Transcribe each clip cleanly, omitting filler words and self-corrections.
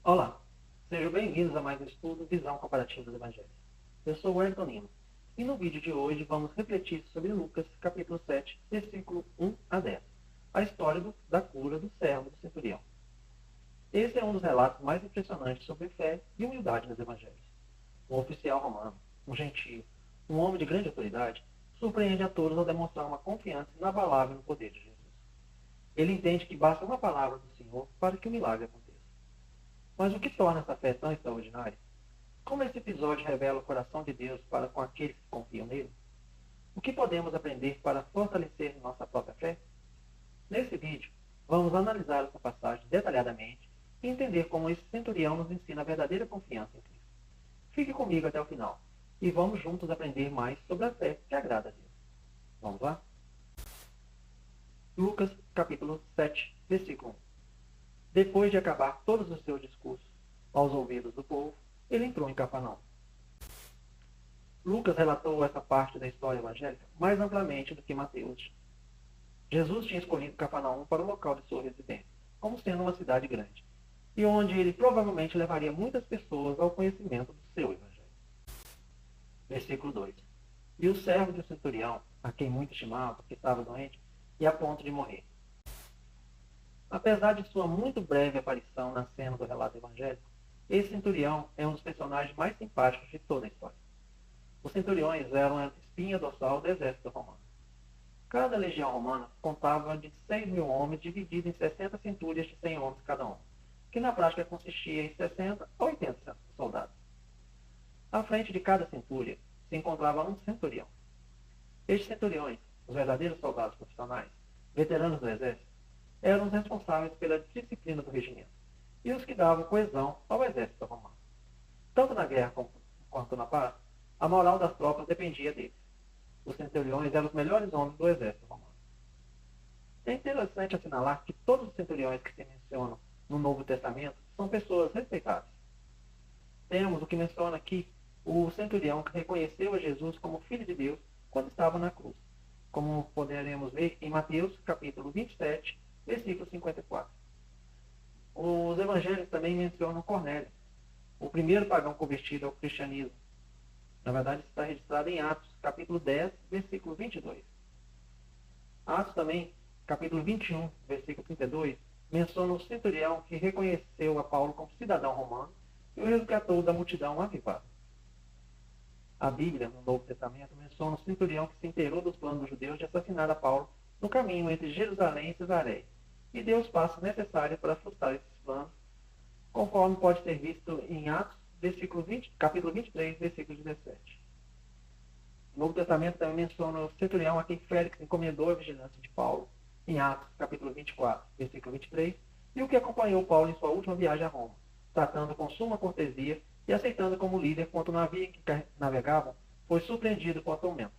Olá, sejam bem-vindos a mais um estudo Visão Comparativa dos Evangelhos. Eu sou o Wellington Lima e no vídeo de hoje vamos refletir sobre Lucas, capítulo 7, versículo 1 a 10, a história da cura do servo do centurião. Esse é um dos relatos mais impressionantes sobre fé e humildade nos Evangelhos. Um oficial romano, um gentio, um homem de grande autoridade, surpreende a todos ao demonstrar uma confiança inabalável no poder de Jesus. Ele entende que basta uma palavra do Senhor para que o milagre aconteça. Mas o que torna essa fé tão extraordinária? Como esse episódio revela o coração de Deus para com aqueles que confiam nele? O que podemos aprender para fortalecer nossa própria fé? Nesse vídeo, vamos analisar essa passagem detalhadamente e entender como esse centurião nos ensina a verdadeira confiança em Cristo. Fique comigo até o final e vamos juntos aprender mais sobre a fé que agrada a Deus. Vamos lá? Lucas, capítulo 7, versículo 1. Depois de acabar todos os seus discursos aos ouvidos do povo, ele entrou em Cafarnaum. Lucas relatou essa parte da história evangélica mais amplamente do que Mateus. Jesus tinha escolhido Cafarnaum para o local de sua residência, como sendo uma cidade grande, e onde ele provavelmente levaria muitas pessoas ao conhecimento do seu evangelho. Versículo 2. E o servo do centurião, a quem muito estimava, que estava doente, e a ponto de morrer. Apesar de sua muito breve aparição na cena do relato evangélico, esse centurião é um dos personagens mais simpáticos de toda a história. Os centuriões eram a espinha dorsal do exército romano. Cada legião romana contava de 6.000 homens divididos em 60 centúrias de 100 homens cada um, que na prática consistia em 60 a 80 soldados. À frente de cada centúria se encontrava um centurião. Estes centuriões, os verdadeiros soldados profissionais, veteranos do exército, eram os responsáveis pela disciplina do regimento e os que davam coesão ao exército romano. Tanto na guerra quanto na paz, a moral das tropas dependia deles. Os centuriões eram os melhores homens do exército romano. É interessante assinalar que todos os centuriões que se mencionam no Novo Testamento são pessoas respeitáveis. Temos o que menciona aqui o centurião que reconheceu a Jesus como Filho de Deus quando estava na cruz, como poderemos ver em Mateus capítulo 27, versículo 54. Os evangelhos também mencionam Cornélio, o primeiro pagão convertido ao cristianismo. Na verdade, está registrado em Atos, capítulo 10, versículo 22. Atos também, capítulo 21, versículo 32, menciona o centurião que reconheceu a Paulo como cidadão romano e o resgatou da multidão avivada. A Bíblia, no Novo Testamento, menciona o centurião que se inteirou dos planos dos judeus de assassinar a Paulo no caminho entre Jerusalém e Cesareia, e deu os passos necessários para frustrar esses planos, conforme pode ser visto em Atos, capítulo 23, versículo 17. O Novo Testamento também menciona o centurião a quem Félix encomendou a vigilância de Paulo, em Atos, capítulo 24, versículo 23, e o que acompanhou Paulo em sua última viagem a Roma, tratando com suma cortesia e aceitando como líder quanto o navio em que navegavam foi surpreendido com a tormenta,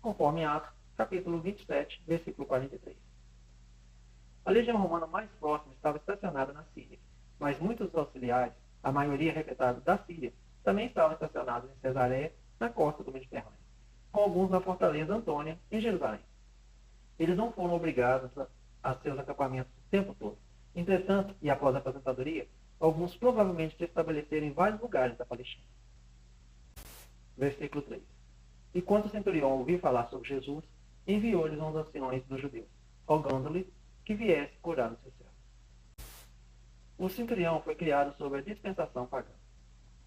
conforme Atos, capítulo 27, versículo 43. A legião romana mais próxima estava estacionada na Síria, mas muitos auxiliares, a maioria recrutados da Síria, também estavam estacionados em Cesareia, na costa do Mediterrâneo, com alguns na fortaleza Antônia, em Jerusalém. Eles não foram obrigados a seus acampamentos o tempo todo. Entretanto, e após a aposentadoria, alguns provavelmente se estabeleceram em vários lugares da Palestina. Versículo 3. E quando o centurião ouviu falar sobre Jesus, enviou-lhes uns anciões dos judeus, rogando-lhe que viesse curar o seu servo. O centurião foi criado sob a dispensação pagã,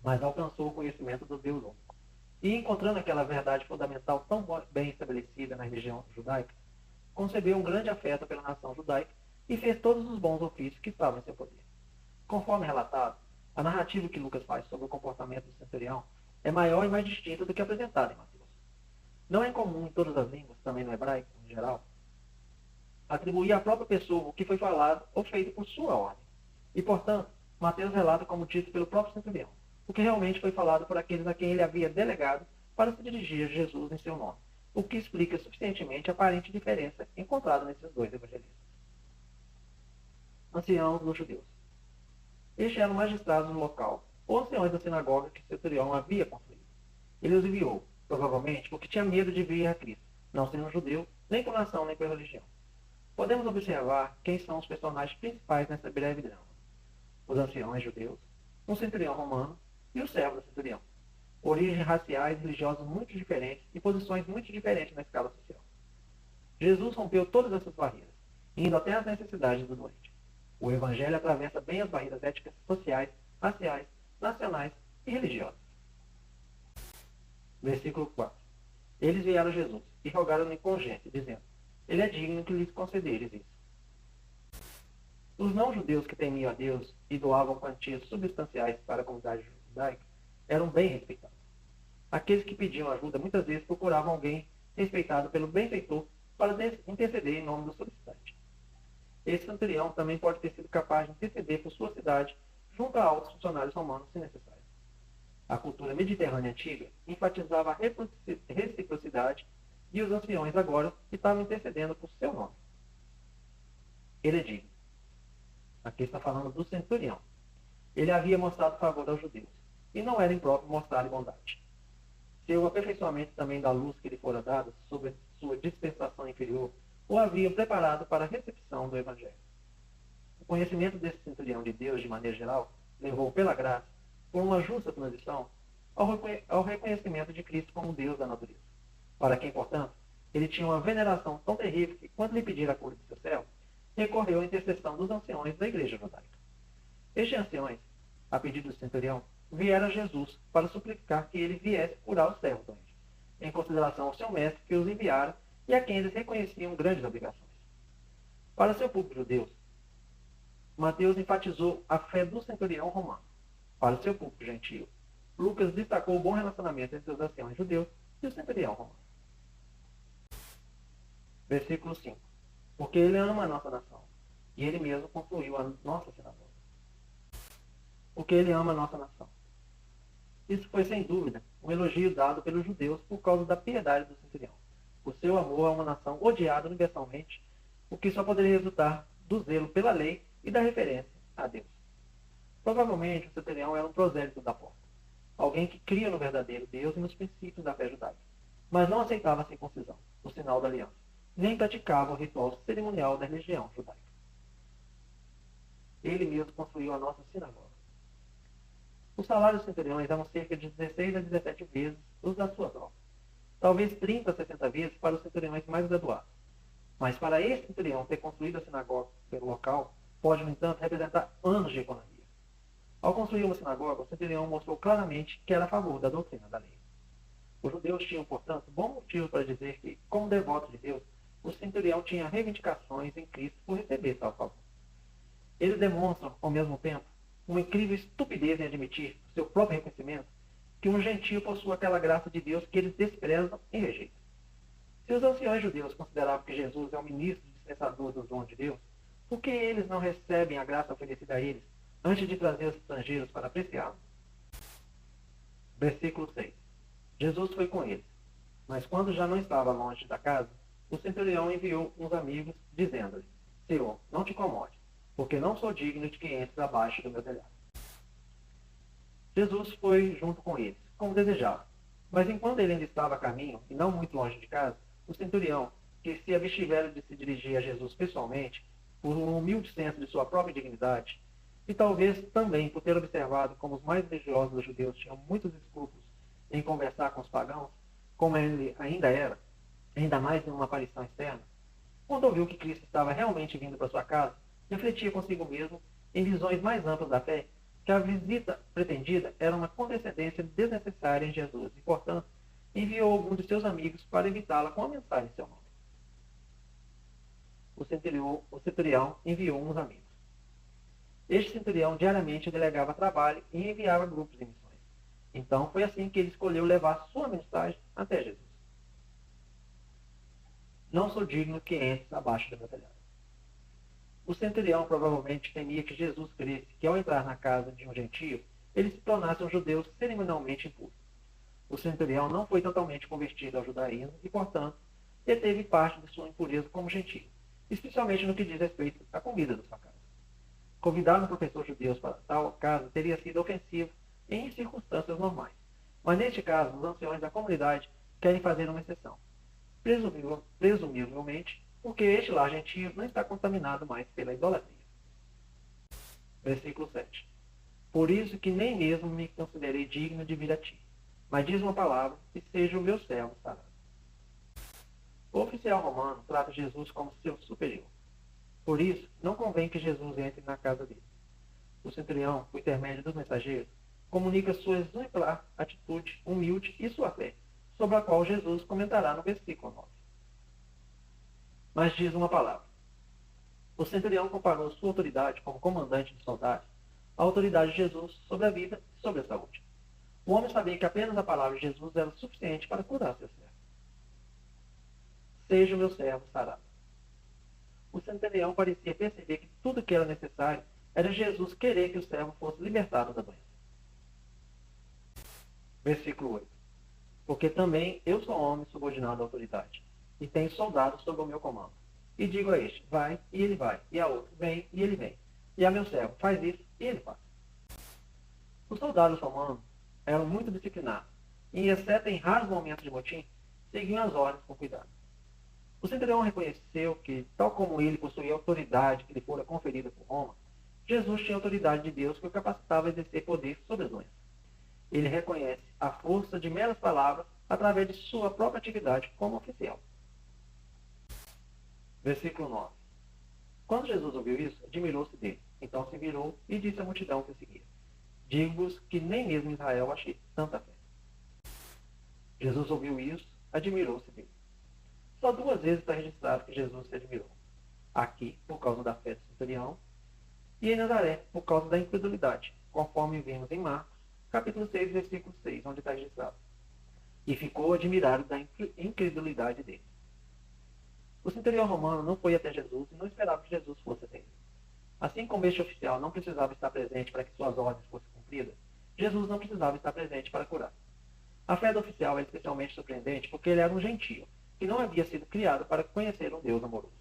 mas alcançou o conhecimento do Deus único. E encontrando aquela verdade fundamental tão bem estabelecida na religião judaica, concebeu um grande afeto pela nação judaica e fez todos os bons ofícios que estavam em seu poder. Conforme relatado, a narrativa que Lucas faz sobre o comportamento do centurião é maior e mais distinta do que apresentada em Mateus. Não é comum em todas as línguas, também no hebraico em geral, atribuir à própria pessoa o que foi falado ou feito por sua ordem. E, portanto, Mateus relata como dito pelo próprio centurião, o que realmente foi falado por aqueles a quem ele havia delegado para se dirigir a Jesus em seu nome, o que explica suficientemente a aparente diferença encontrada nesses dois evangelistas. Anciãos dos judeus. Estes eram magistrados no local, ou anciões da sinagoga que o centurião havia construído. Ele os enviou, provavelmente porque tinha medo de vir a Cristo, não sendo judeu, nem por nação, nem por religião. Podemos observar quem são os personagens principais nessa breve drama. Os anciãos judeus, um centurião romano e o servo do centurião. Origens raciais e religiosas muito diferentes e posições muito diferentes na escala social. Jesus rompeu todas essas barreiras, indo até as necessidades do doente. O Evangelho atravessa bem as barreiras éticas, sociais, raciais, nacionais e religiosas. Versículo 4. Eles vieram a Jesus e rogaram-lhe com urgência, dizendo: Ele é digno que lhes concederes isso. Os não-judeus que temiam a Deus e doavam quantias substanciais para a comunidade judaica eram bem respeitados. Aqueles que pediam ajuda muitas vezes procuravam alguém respeitado pelo benfeitor para interceder em nome do solicitante. Esse centurião também pode ter sido capaz de interceder por sua cidade junto a altos funcionários romanos, se necessário. A cultura mediterrânea antiga enfatizava a reciprocidade e os anciões agora estavam intercedendo por seu nome. Ele é digno. Aqui está falando do centurião. Ele havia mostrado favor aos judeus, e não era impróprio mostrar-lhe bondade. Seu aperfeiçoamento também da luz que lhe fora dada sobre sua dispensação inferior o havia preparado para a recepção do Evangelho. O conhecimento desse centurião de Deus, de maneira geral, levou pela graça, por uma justa transição, ao reconhecimento de Cristo como Deus da natureza, para quem, portanto, ele tinha uma veneração tão terrível que, quando lhe pedir a cura de seu servo, recorreu à intercessão dos anciões da igreja judaica. Estes anciões, a pedido do centurião, vieram a Jesus para suplicar que ele viesse curar os servos doentes, em consideração ao seu mestre que os enviara e a quem eles reconheciam grandes obrigações. Para seu público judeu, Mateus enfatizou a fé do centurião romano. Para seu público gentio, Lucas destacou o bom relacionamento entre os anciões judeus e o centurião romano. Versículo 5. Porque ele ama a nossa nação, e ele mesmo construiu a nossa sinagoga. Porque ele ama a nossa nação. Isso foi, sem dúvida, um elogio dado pelos judeus por causa da piedade do centurião. O seu amor a uma nação odiada universalmente, o que só poderia resultar do zelo pela lei e da referência a Deus. Provavelmente o centurião era um prosélito da porta, alguém que cria no verdadeiro Deus e nos princípios da fé judaica, mas não aceitava a circuncisão, o sinal da aliança, nem praticava o ritual cerimonial da religião judaica. Ele mesmo construiu a nossa sinagoga. Os salários dos centuriões eram cerca de 16 a 17 vezes os da sua tropa, talvez 30 a 60 vezes para os centuriões mais graduados. Mas para esse centurião ter construído a sinagoga pelo local, pode, no entanto, representar anos de economia. Ao construir uma sinagoga, o centurião mostrou claramente que era a favor da doutrina da lei. Os judeus tinham, portanto, bom motivo para dizer que, como devoto de Deus, o centurião tinha reivindicações em Cristo por receber tal favor. Eles demonstram, ao mesmo tempo, uma incrível estupidez em admitir, por seu próprio reconhecimento, que um gentio possua aquela graça de Deus que eles desprezam e rejeitam. Se os anciões judeus consideravam que Jesus é o ministro dispensador dos dons de Deus, por que eles não recebem a graça oferecida a eles antes de trazer os estrangeiros para apreciá-lo? Versículo 6. Jesus foi com eles, mas quando já não estava longe da casa, o centurião enviou uns amigos, dizendo-lhe: Senhor, não te incomode, porque não sou digno de que entres abaixo do meu telhado. Jesus foi junto com eles, como desejava. Mas enquanto ele ainda estava a caminho, e não muito longe de casa, o centurião, que se abstivera de se dirigir a Jesus pessoalmente, por um humilde senso de sua própria dignidade, e talvez também por ter observado como os mais religiosos dos judeus tinham muitos escrúpulos em conversar com os pagãos, como ele ainda era, ainda mais em uma aparição externa, quando ouviu que Cristo estava realmente vindo para sua casa, refletia consigo mesmo, em visões mais amplas da fé, que a visita pretendida era uma condescendência desnecessária em Jesus e, portanto, enviou alguns de seus amigos para evitá-la com a mensagem em seu nome. O centurião enviou uns amigos. Este centurião diariamente delegava trabalho e enviava grupos em missões. Então foi assim que ele escolheu levar sua mensagem até Jesus. Não sou digno que entres abaixo do meu telhado. O centurião provavelmente temia que Jesus cresce que, ao entrar na casa de um gentio, ele se tornasse um judeu cerimonialmente impuro. O centurião não foi totalmente convertido ao judaísmo e, portanto, deteve parte de sua impureza como gentio, especialmente no que diz respeito à comida da sua casa. Convidar um professor judeu para tal casa teria sido ofensivo em circunstâncias normais, mas neste caso, os anciões da comunidade querem fazer uma exceção, presumivelmente porque este lar gentio não está contaminado mais pela idolatria. Versículo 7. Por isso que nem mesmo me considerei digno de vir a ti. Mas diz uma palavra, e seja o meu servo sarado. O oficial romano trata Jesus como seu superior. Por isso, não convém que Jesus entre na casa dele. O centurião, por intermédio dos mensageiros, comunica sua exemplar atitude humilde e sua fé, sobre a qual Jesus comentará no versículo 9. Mas diz uma palavra. O centurião comparou sua autoridade como comandante de soldados à autoridade de Jesus sobre a vida e sobre a saúde. O homem sabia que apenas a palavra de Jesus era suficiente para curar seu servo. Seja o meu servo sarado. O centurião parecia perceber que tudo o que era necessário era Jesus querer que o servo fosse libertado da doença. Versículo 8. Porque também eu sou homem subordinado à autoridade, e tenho soldados sob o meu comando. E digo a este, vai, e ele vai, e a outro, vem, e ele vem. E a meu servo, faz isso, e ele faz. Os soldados romanos eram muito disciplinados, e, exceto em raros momentos de motim, seguiam as ordens com cuidado. O centurião reconheceu que, tal como ele possuía a autoridade que lhe fora conferida por Roma, Jesus tinha a autoridade de Deus que o capacitava a exercer poder sobre as doenças. Ele reconhece a força de meras palavras através de sua própria atividade como oficial. Versículo 9. Quando Jesus ouviu isso, admirou-se dele. Então se virou e disse à multidão que o seguia: Digo-vos que nem mesmo em Israel achei tanta fé. Jesus ouviu isso, admirou-se dele. Só 2 vezes está registrado que Jesus se admirou. Aqui, por causa da fé do centurião, e em Nazaré, por causa da incredulidade, conforme vimos em Marcos, capítulo 6, versículo 6, onde está registrado. E ficou admirado da incredulidade dele. O centurião romano não foi até Jesus e não esperava que Jesus fosse até ele. Assim como este oficial não precisava estar presente para que suas ordens fossem cumpridas, Jesus não precisava estar presente para curar. A fé do oficial é especialmente surpreendente porque ele era um gentio, que não havia sido criado para conhecer um Deus amoroso.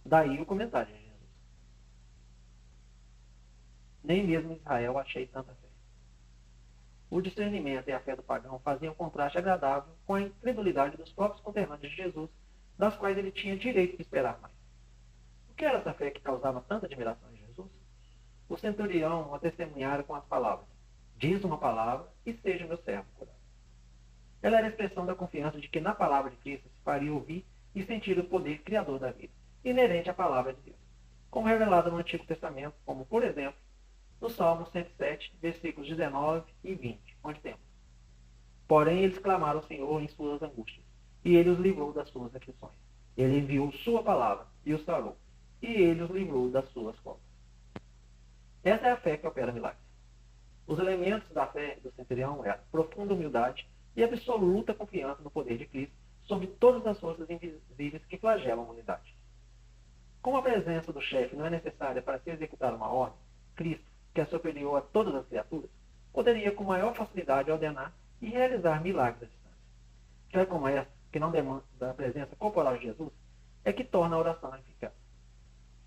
Daí o comentário de Jesus. Nem mesmo em Israel achei tanta fé. O discernimento e a fé do pagão faziam um contraste agradável com a incredulidade dos próprios conterrâneos de Jesus, das quais ele tinha direito de esperar mais. O que era essa fé que causava tanta admiração em Jesus? O centurião a testemunhara com as palavras: Diz uma palavra e seja meu servo curado. Ela era a expressão da confiança de que na palavra de Cristo se faria ouvir e sentir o poder criador da vida, inerente à palavra de Deus, como revelado no Antigo Testamento, como, por exemplo, no Salmo 107, versículos 19 e 20, onde temos: Porém eles clamaram ao Senhor em suas angústias, e ele os livrou das suas aflições. Ele enviou sua palavra e os sarou, e ele os livrou das suas cobras. Essa é a fé que opera milagres. Os elementos da fé do centurião eram profunda humildade e absoluta confiança no poder de Cristo sobre todas as forças invisíveis que flagelam a humanidade. Como a presença do chefe não é necessária para se executar uma ordem, Cristo, que é superior a todas as criaturas, poderia com maior facilidade ordenar e realizar milagres à distância. Fé como essa, que não demanda a presença corporal de Jesus, é que torna a oração eficaz.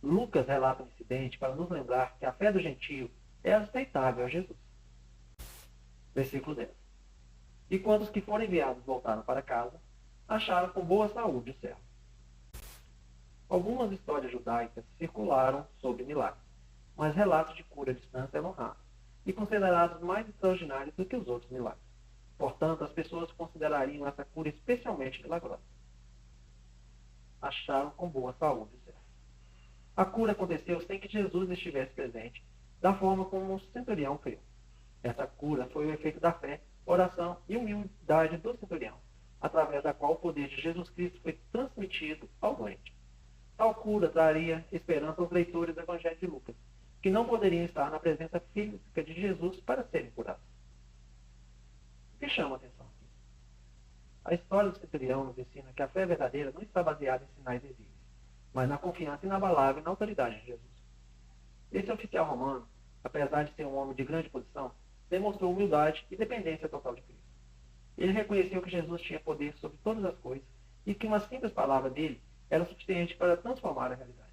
Lucas relata um incidente para nos lembrar que a fé do gentio é aceitável a Jesus. Versículo 10. E quando os que foram enviados voltaram para casa, acharam com boa saúde o servo. Algumas histórias judaicas circularam sobre milagres, mas relatos de cura à distância eram raros e considerados mais extraordinários do que os outros milagres. Portanto, as pessoas considerariam essa cura especialmente milagrosa. Acharam com boa saúde o servo. A cura aconteceu sem que Jesus estivesse presente, da forma como o centurião creu. Essa cura foi o efeito da fé, oração e humildade do centurião, através da qual o poder de Jesus Cristo foi transmitido ao doente. Tal cura traria esperança aos leitores do Evangelho de Lucas, que não poderiam estar na presença física de Jesus para serem curados. O que chama a atenção aqui? A história do centurião nos ensina que a fé verdadeira não está baseada em sinais visíveis, mas na confiança inabalável na autoridade de Jesus. Esse oficial romano, apesar de ser um homem de grande posição, demonstrou humildade e dependência total de Cristo. Ele reconheceu que Jesus tinha poder sobre todas as coisas e que uma simples palavra dele era suficiente para transformar a realidade.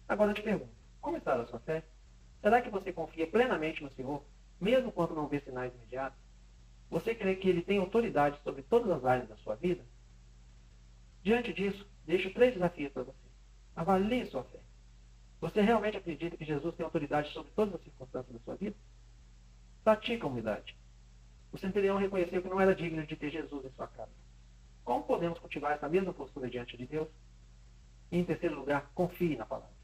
Agora eu te pergunto, como está a sua fé? Será que você confia plenamente no Senhor, mesmo quando não vê sinais imediatos? Você crê que Ele tem autoridade sobre todas as áreas da sua vida? Diante disso, deixo 3 desafios para você. Avalie sua fé. Você realmente acredita que Jesus tem autoridade sobre todas as circunstâncias da sua vida? Pratica a humildade. O centurião reconheceu que não era digno de ter Jesus em sua casa. Como podemos cultivar essa mesma postura diante de Deus? E, em terceiro lugar, confie na palavra.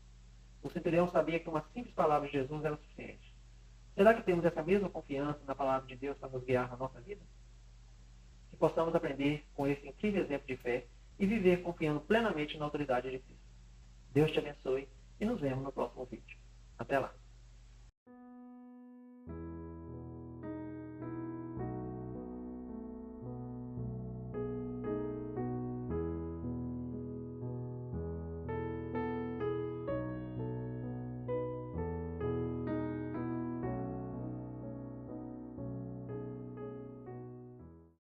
O centurião sabia que uma simples palavra de Jesus era suficiente. Será que temos essa mesma confiança na palavra de Deus para nos guiar na nossa vida? Que possamos aprender com esse incrível exemplo de fé e viver confiando plenamente na autoridade de Cristo. Deus te abençoe e nos vemos no próximo vídeo. Até lá!